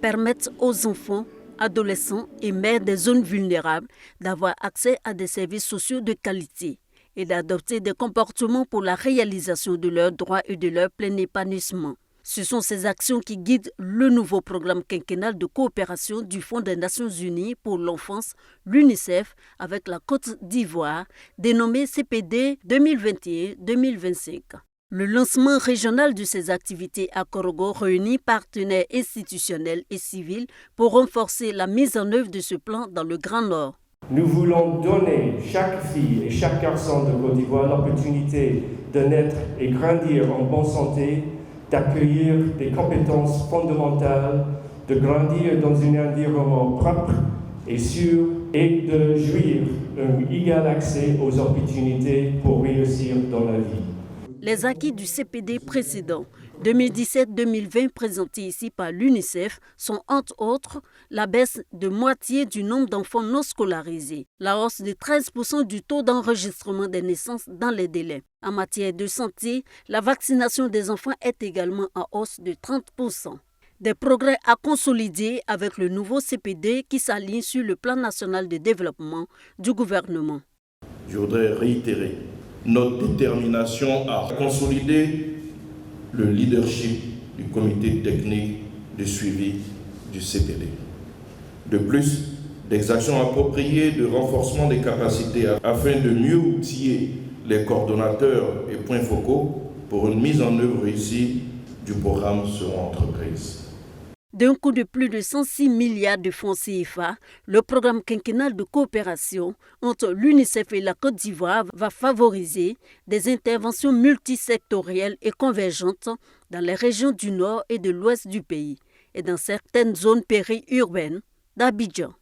permettent aux enfants, adolescents et mères des zones vulnérables d'avoir accès à des services sociaux de qualité et d'adopter des comportements pour la réalisation de leurs droits et de leur plein épanouissement. Ce sont ces actions qui guident le nouveau programme quinquennal de coopération du Fonds des Nations Unies pour l'enfance, l'UNICEF, avec la Côte d'Ivoire, dénommé CPD 2021-2025. Le lancement régional de ces activités à Korogo réunit partenaires institutionnels et civils pour renforcer la mise en œuvre de ce plan dans le Grand Nord. Nous voulons donner chaque fille et chaque garçon de Côte d'Ivoire l'opportunité de naître et grandir en bonne santé, d'accueillir des compétences fondamentales, de grandir dans un environnement propre et sûr et de jouir d'un égal accès aux opportunités pour réussir dans la vie. Les acquis du CPD précédent, 2017-2020 présentés ici par l'UNICEF, sont entre autres la baisse de moitié du nombre d'enfants non scolarisés, la hausse de 13% du taux d'enregistrement des naissances dans les délais. En matière de santé, la vaccination des enfants est également en hausse de 30%. Des progrès à consolider avec le nouveau CPD qui s'aligne sur le plan national de développement du gouvernement. Je voudrais réitérer notre détermination à consolider le leadership du comité technique de suivi du CPD. De plus, des actions appropriées de renforcement des capacités afin de mieux outiller les coordonnateurs et points focaux pour une mise en œuvre réussie du programme seront entreprises. D'un coût de plus de 106 milliards de francs CFA, le programme quinquennal de coopération entre l'UNICEF et la Côte d'Ivoire va favoriser des interventions multisectorielles et convergentes dans les régions du nord et de l'ouest du pays et dans certaines zones périurbaines d'Abidjan.